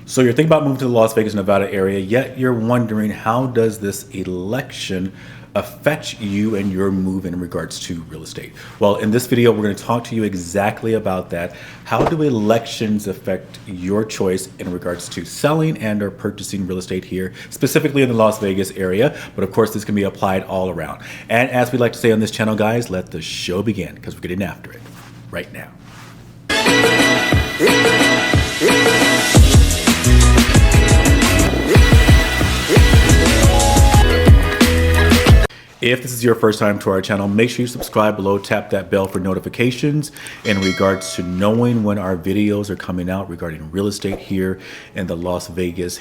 So you're thinking about moving to the Las Vegas, Nevada area, yet you're wondering, how does this election affect you and your move in regards to real estate? Well, in this video, we're going to talk to you exactly about that. How do elections affect your choice in regards to selling and or purchasing real estate here, specifically in the Las Vegas area? But of course, this can be applied all around. And as we like to say on this channel, guys, let the show begin, because we're getting after it right now. If this is your first time to our channel, make sure you subscribe below, tap that bell for notifications in regards to knowing when our videos are coming out regarding real estate here in the Las Vegas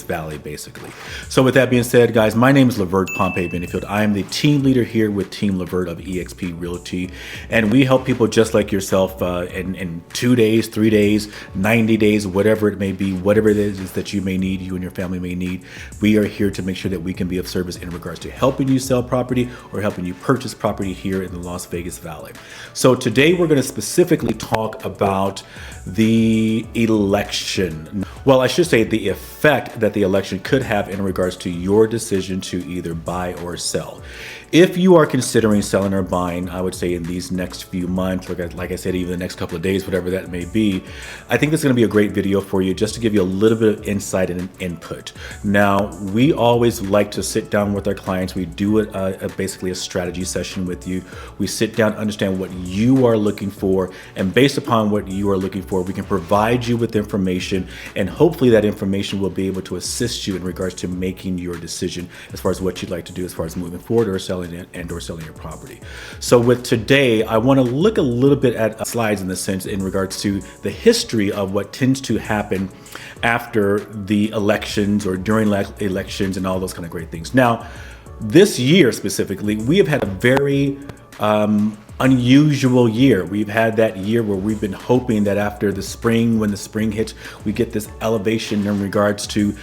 Valley, basically. So with that being said, guys, my name is Lavert Pompey Benefield. I am the team leader here with Team Lavert of eXp Realty, and we help people just like yourself in 2 days, 3 days, 90 days, whatever it may be, whatever it is that you may need, you and your family may need. We are here to make sure that we can be of service in regards to helping you sell property or helping you purchase property here in the Las Vegas Valley. So today we're going to specifically talk about the election. Well, I should say the effect that the election could have in regards to your decision to either buy or sell. If you are considering selling or buying, I would say in these next few months, like I said, even the next couple of days, whatever that may be, I think this is going to be a great video for you, just to give you a little bit of insight and input. Now, we always like to sit down with our clients. We do basically a strategy session with you. We sit down, understand what you are looking for, and based upon what you are looking for, we can provide you with information, and hopefully that information will be able to assist you in regards to making your decision as far as what you'd like to do as far as moving forward or selling and or selling your property. So with today, I want to look a little bit at slides in the sense in regards to the history of what tends to happen after the elections or during elections and all those kind of great things. Now, this year specifically, we have had a very unusual year. We've had that year where we've been hoping that after the spring, when the spring hits, we get this elevation in regards to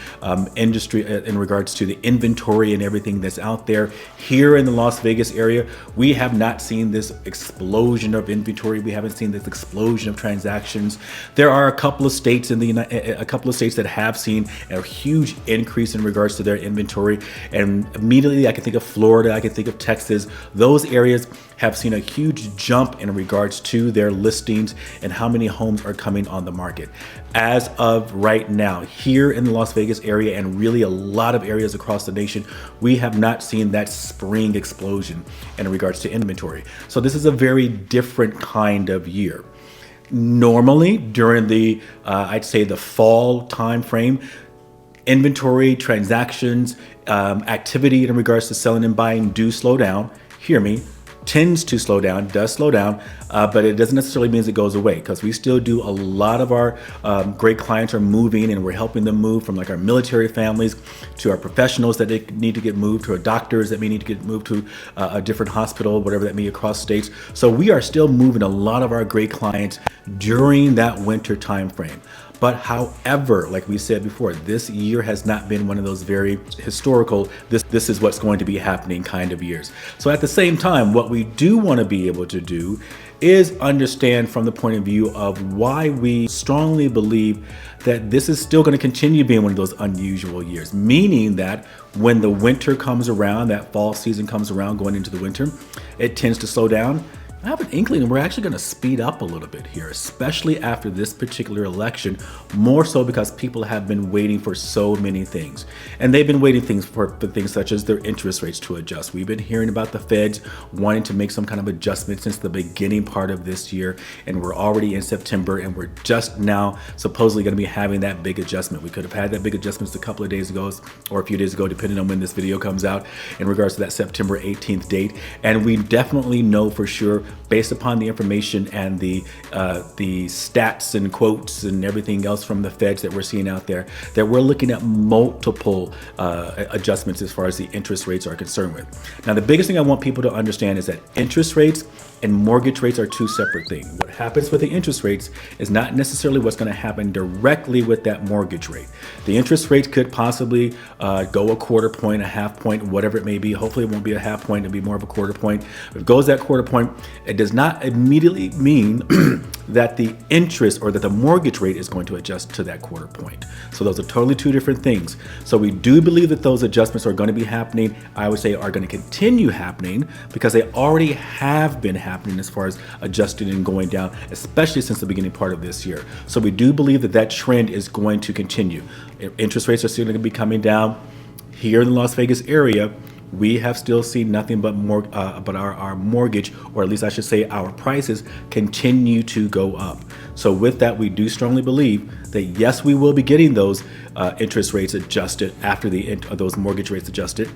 industry, in regards to the inventory and everything that's out there. Here in the Las Vegas area, we have not seen this explosion of inventory. We haven't seen this explosion of transactions. There are a couple of states that have seen a huge increase in regards to their inventory, and immediately I can think of Florida, I can think of Texas. Those areas have seen a huge jump in regards to their listings and how many homes are coming on the market. As of right now, here in the Las Vegas area and really a lot of areas across the nation, we have not seen that spring explosion in regards to inventory. So this is a very different kind of year. Normally during the, I'd say the fall time frame, inventory, transactions, activity in regards to selling and buying do slow down. Hear me. Tends to slow down, does slow down, but it doesn't necessarily mean it goes away, because we still do a lot of our great clients are moving, and we're helping them move from like our military families to our professionals that they need to get moved to, our doctors that may need to get moved to a different hospital, whatever that may be across states. So we are still moving a lot of our great clients during that winter time frame. But however, like we said before, this year has not been one of those very historical, this is what's going to be happening kind of years. So at the same time, what we do want to be able to do is understand from the point of view of why we strongly believe that this is still going to continue being one of those unusual years, meaning that when the winter comes around, that fall season comes around going into the winter, it tends to slow down. I have an inkling we're actually going to speed up a little bit here, especially after this particular election, more so because people have been waiting for so many things. And they've been waiting for things such as their interest rates to adjust. We've been hearing about the feds wanting to make some kind of adjustment since the beginning part of this year, and we're already in September, and we're just now supposedly going to be having that big adjustment. We could have had that big adjustment a couple of days ago or a few days ago, depending on when this video comes out, in regards to that September 18th date. And we definitely know for sure, based upon the information and the stats and quotes and everything else from the feds that we're seeing out there, that we're looking at multiple adjustments as far as the interest rates are concerned with. Now, the biggest thing I want people to understand is that interest rates and mortgage rates are two separate things. What happens with the interest rates is not necessarily what's going to happen directly with that mortgage rate. The interest rate could possibly go a quarter point, a half point, whatever it may be. Hopefully it won't be a half point, it'll be more of a quarter point. If it goes that quarter point, it does not immediately mean that the interest or that the mortgage rate is going to adjust to that quarter point. So those are totally two different things. So we do believe that those adjustments are going to be happening. I would say are going to continue happening because they already have been happening as far as adjusting and going down, especially since the beginning part of this year. So we do believe that that trend is going to continue. Interest rates are still going to be coming down. Here in the Las Vegas area, we have still seen nothing but more, but our mortgage, or at least I should say our prices, continue to go up. So with that, we do strongly believe that yes, we will be getting those interest rates adjusted after those mortgage rates adjusted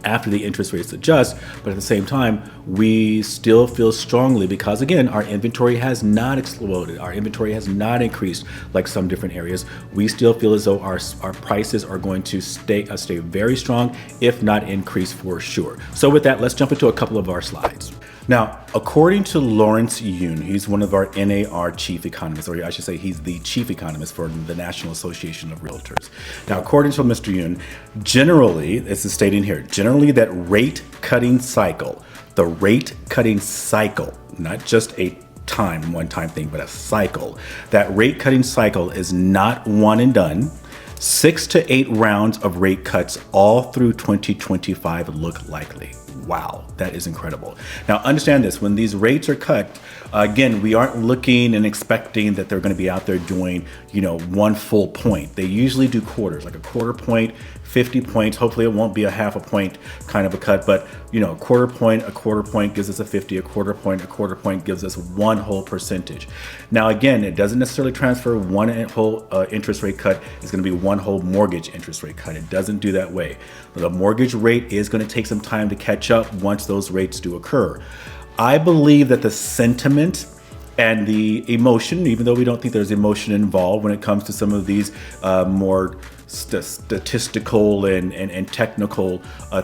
after the interest rates adjust, but at the same time, we still feel strongly because again, our inventory has not exploded. Our inventory has not increased like some different areas. We still feel as though our prices are going to stay very strong, if not increase for sure. So with that, let's jump into a couple of our slides. Now, according to Lawrence Yun, he's one of our NAR chief economists, or I should say he's the chief economist for the National Association of Realtors. Now, according to Mr. Yun, generally, this is stating here, generally that rate cutting cycle, the rate cutting cycle, not just a one-time thing, but a cycle, that rate cutting cycle is not one and done. 6 to 8 rounds of rate cuts all through 2025 look likely. Wow, that is incredible. Now understand this, when these rates are cut, again, we aren't looking and expecting that they're going to be out there doing, one full point. They usually do quarters, like a quarter point, 50 points. Hopefully it won't be a half a point kind of a cut, but a quarter point gives us a 50, a quarter point gives us one whole percentage. Now again, it doesn't necessarily transfer one whole interest rate cut is going to be one whole mortgage interest rate cut. It doesn't do that way. The mortgage rate is going to take some time to catch up once those rates do occur. I believe that the sentiment and the emotion, even though we don't think there's emotion involved when it comes to some of these more statistical and technical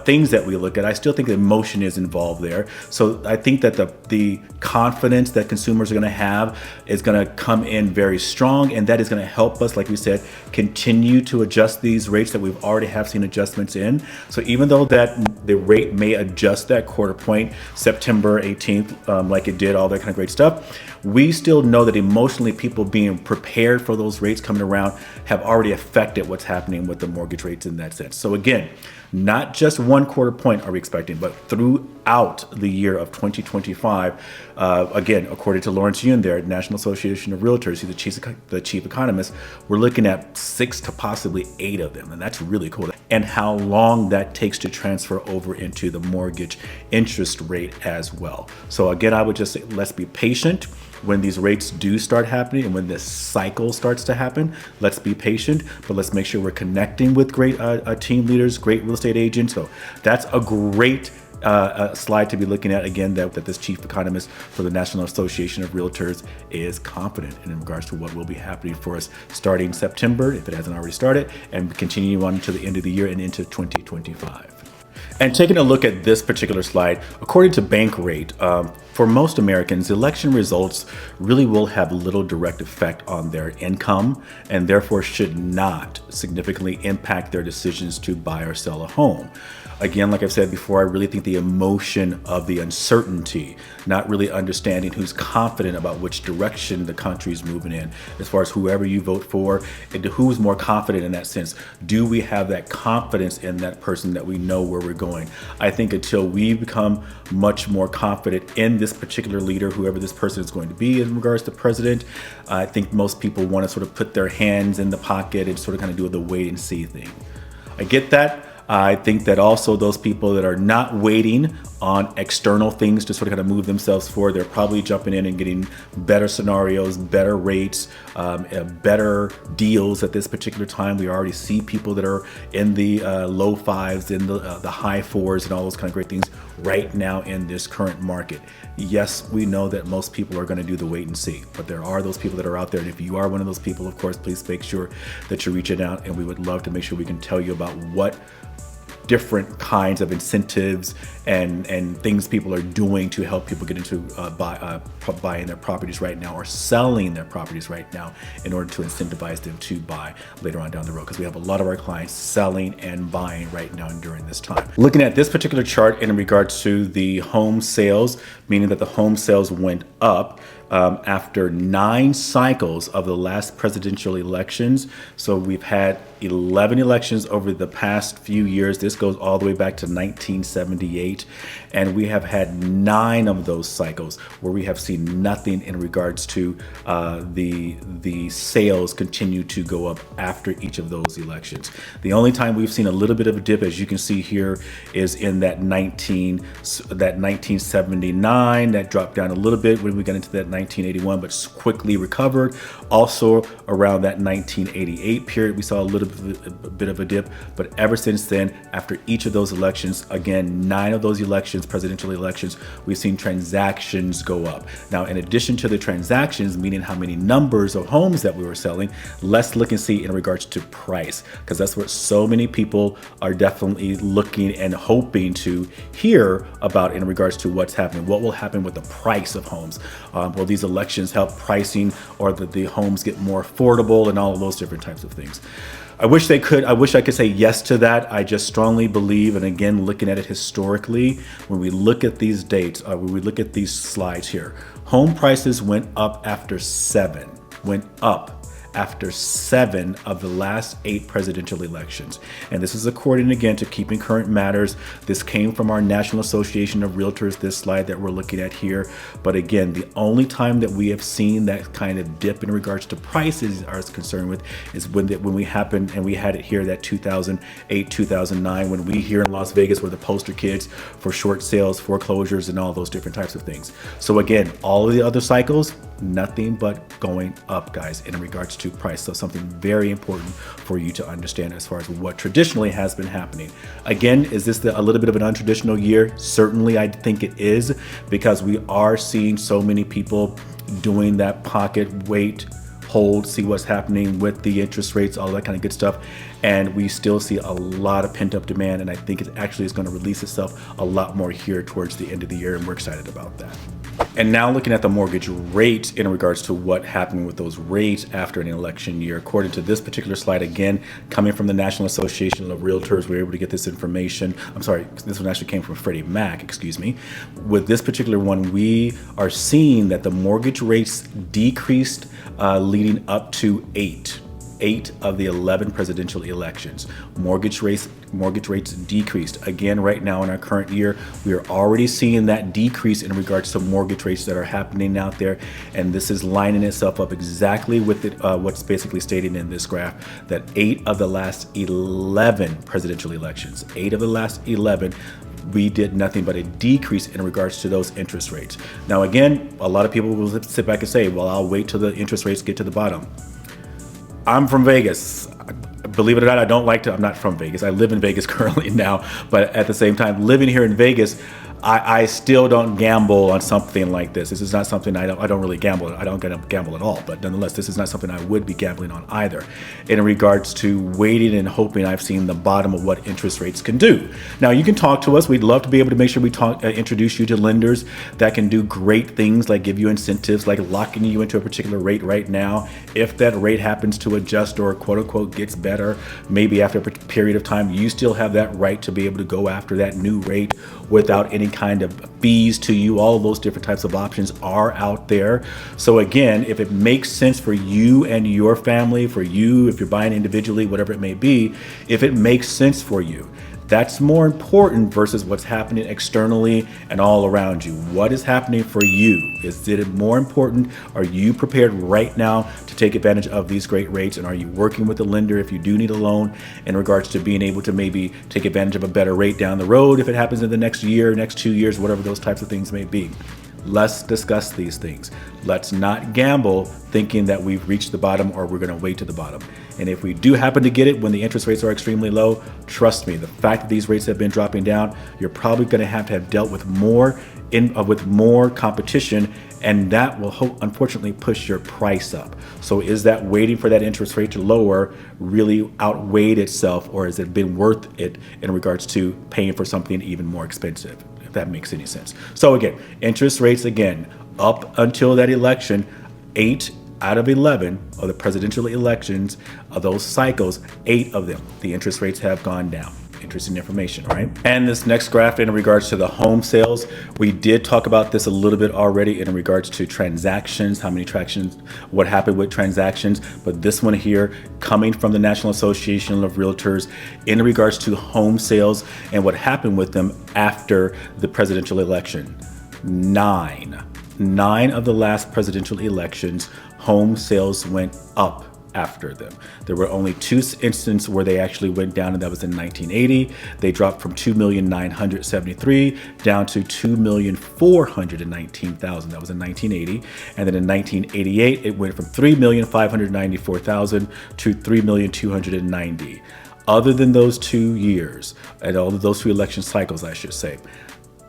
things that we look at, I still think emotion is involved there. So I think that the confidence that consumers are going to have is going to come in very strong, and that is going to help us, like we said, continue to adjust these rates that we've already have seen adjustments in. So even though that the rate may adjust that quarter point September 18th, like it did, all that kind of great stuff, we still know that emotionally people being prepared for those rates coming around have already affected what's happening with the mortgage rates in that sense. So again, not just one quarter point are we expecting, but throughout the year of 2025, again, according to Lawrence Yun there at National Association of Realtors, he's the chief economist, we're looking at 6 to possibly 8 of them, and that's really cool. And how long that takes to transfer over into the mortgage interest rate as well. So again, I would just say, let's be patient. When these rates do start happening and when this cycle starts to happen, let's be patient, but let's make sure we're connecting with great team leaders, great real estate agents. So that's a great slide to be looking at, again, that this chief economist for the National Association of Realtors is confident in regards to what will be happening for us starting September, if it hasn't already started, and continuing on to the end of the year and into 2025. And taking a look at this particular slide, according to Bankrate, for most Americans, election results really will have little direct effect on their income and therefore should not significantly impact their decisions to buy or sell a home. Again, like I've said before, I really think the emotion of the uncertainty, not really understanding who's confident about which direction the country is moving in, as far as whoever you vote for, and who's more confident in that sense. Do we have that confidence in that person that we know where we're going? I think until we become much more confident in this particular leader, whoever this person is going to be in regards to president, I think most people want to sort of put their hands in the pocket and sort of kind of do the wait and see thing. I get that. I think that also those people that are not waiting on external things to sort of kind of move themselves forward, they're probably jumping in and getting better scenarios, better rates, better deals at this particular time. We already see people that are in the low 5s, in the high 4s, and all those kind of great things right now in this current market. Yes, we know that most people are going to do the wait and see, but there are those people that are out there. And if you are one of those people, of course, please make sure that you're reaching out, and we would love to make sure we can tell you about what different kinds of incentives and things people are doing to help people get into buying their properties right now or selling their properties right now in order to incentivize them to buy later on down the road, because we have a lot of our clients selling and buying right now during this time. Looking at this particular chart in regards to the home sales, meaning that the home sales went up after 9 cycles of the last presidential elections. So we've had 11 elections over the past few years. This goes all the way back to 1978. And we have had 9 of those cycles where we have seen nothing in regards to the sales continue to go up after each of those elections. The only time we've seen a little bit of a dip, as you can see here, is in that 1979. That dropped down a little bit when we got into that 1981, but quickly recovered. Also around that 1988 period, we saw a bit of a dip, but ever since then, after each of those elections, again, 9 of those elections, presidential elections, we've seen transactions go up. Now, in addition to the transactions, meaning how many numbers of homes that we were selling, let's look and see in regards to price, because that's what so many people are definitely looking and hoping to hear about in regards to what's happening. What will happen with the price of homes? Will these elections help pricing, or that the homes get more affordable, and all of those different types of things? I wish they could. I wish I could say yes to that. I just strongly believe, and again, looking at it historically, when we look at these dates, when we look at these slides here, home prices went up after 7 of the last 8 presidential elections. And this is according, again, to Keeping Current Matters. This came from our National Association of Realtors, this slide that we're looking at here. But again, the only time that we have seen that kind of dip in regards to prices are concerned with is when we happened, and we had it here, that 2008, 2009, when we here in Las Vegas were the poster kids for short sales, foreclosures, and all those different types of things. So again, all of the other cycles, nothing but going up, guys, in regards to price. So something very important for you to understand as far as what traditionally has been happening. Again, is this a little bit of an untraditional year? Certainly, I think it is, because we are seeing so many people doing that pocket, wait, hold, see what's happening with the interest rates, all that kind of good stuff. And we still see a lot of pent up demand. And I think it actually is going to release itself a lot more here towards the end of the year. And we're excited about that. And now looking at the mortgage rates in regards to what happened with those rates after an election year. According to this particular slide, again, coming from the National Association of Realtors, we were able to get this information. I'm sorry, this one actually came from Freddie Mac, excuse me. With this particular one, we are seeing that the mortgage rates decreased leading up to 8 of the 11 presidential elections. Mortgage rates decreased. Again, right now in our current year, we are already seeing that decrease in regards to mortgage rates that are happening out there. And this is lining itself up exactly with what's basically stated in this graph, that 8 of the last 11 presidential elections, 8 of the last 11, we did nothing but a decrease in regards to those interest rates. Now, again, a lot of people will sit back and say, well, I'll wait till the interest rates get to the bottom. I'm from Vegas. Believe it or not, I'm not from Vegas. I live in Vegas currently now, but at the same time, living here in Vegas, I still don't gamble on something like this. This is not something I don't really gamble. I don't gamble at all, but nonetheless, this is not something I would be gambling on either. In regards to waiting and hoping, I've seen the bottom of what interest rates can do. Now, you can talk to us. We'd love to be able to make sure we introduce you to lenders that can do great things, like give you incentives, like locking you into a particular rate right now. If that rate happens to adjust or quote unquote gets better, maybe after a period of time, you still have that right to be able to go after that new rate without any kind of fees to you. All of those different types of options are out there. So again, if it makes sense for you and your family, for you, if you're buying individually, whatever it may be, if it makes sense for you, that's more important versus what's happening externally and all around you. What is happening for you? Is it more important? Are you prepared right now to take advantage of these great rates? And are you working with a lender if you do need a loan in regards to being able to maybe take advantage of a better rate down the road if it happens in the next year, next 2 years, whatever those types of things may be? Let's discuss these things. Let's not gamble thinking that we've reached the bottom or we're going to wait to the bottom. And if we do happen to get it when the interest rates are extremely low, trust me, the fact that these rates have been dropping down, you're probably going to have dealt with more competition and that will unfortunately push your price up. So is that waiting for that interest rate to lower really outweighed itself, or has it been worth it in regards to paying for something even more expensive, if that makes any sense? So again, interest rates, again, up until that election, 8 out of 11 of the presidential elections, of those cycles, 8 of them, the interest rates have gone down. Interesting information, right? And this next graph in regards to the home sales, we did talk about this a little bit already in regards to transactions, how many transactions, what happened with transactions. But this one here, coming from the National Association of Realtors, in regards to home sales and what happened with them after the presidential election. Nine of the last presidential elections, home sales went up after them. There were only 2 instances where they actually went down, and that was in 1980. They dropped from 2,973,000 down to 2,419,000. That was in 1980. And then in 1988, it went from 3,594,000 to 3,290,000. Other than those 2 years, and all of those 2 election cycles, I should say,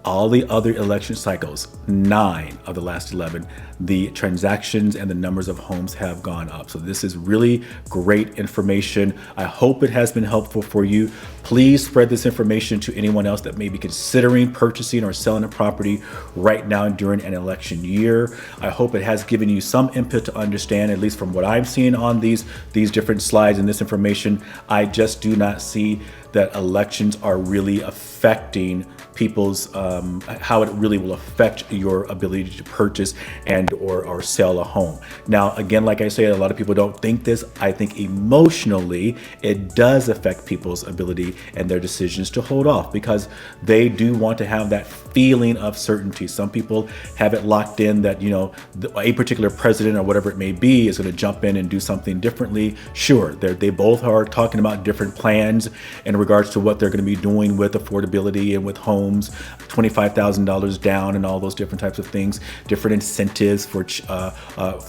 all the other election cycles, 9 of the last 11, the transactions and the numbers of homes have gone up. So this is really great information. I hope it has been helpful for you. Please spread this information to anyone else that may be considering purchasing or selling a property right now during an election year. I hope it has given you some input to understand, at least from what I'm seeing on these different slides and this information. I just do not see that elections are really affecting people's, how it really will affect your ability to purchase and or sell a home. Now, again, like I said, a lot of people don't think this. I think emotionally, it does affect people's ability and their decisions to hold off, because they do want to have that feeling of certainty. Some people have it locked in that, you know, a particular president or whatever it may be is going to jump in and do something differently. Sure, they both are talking about different plans in regards to what they're going to be doing with affordability and with homes, $25,000 down and all those different types of things, different incentives for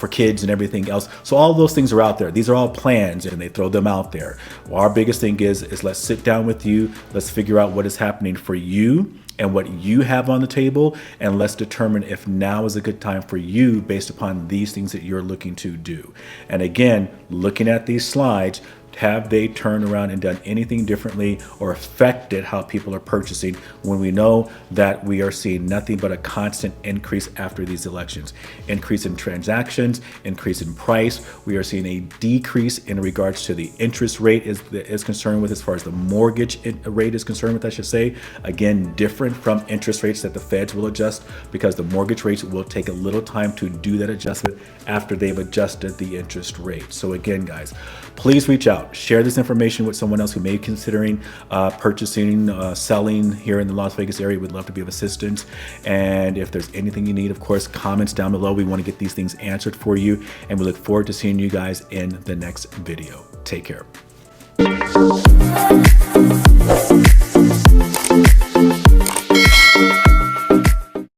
kids and everything else. So all those things are out there. These are all plans, and they throw them out there. Well, our biggest thing is let's sit down with you. Let's figure out what is happening for you and what you have on the table, and let's determine if now is a good time for you based upon these things that you're looking to do. And again, looking at these slides, have they turned around and done anything differently or affected how people are purchasing, when we know that we are seeing nothing but a constant increase after these elections? Increase in transactions, increase in price. We are seeing a decrease in regards to the interest rate is concerned with, as far as the mortgage rate is concerned with, I should say. Again, different from interest rates that the feds will adjust, because the mortgage rates will take a little time to do that adjustment after they've adjusted the interest rate. So again, guys, please reach out. Share this information with someone else who may be considering purchasing, selling here in the Las Vegas area. We'd love to be of assistance. And if there's anything you need, of course, comments down below. We want to get these things answered for you. And we look forward to seeing you guys in the next video. Take care.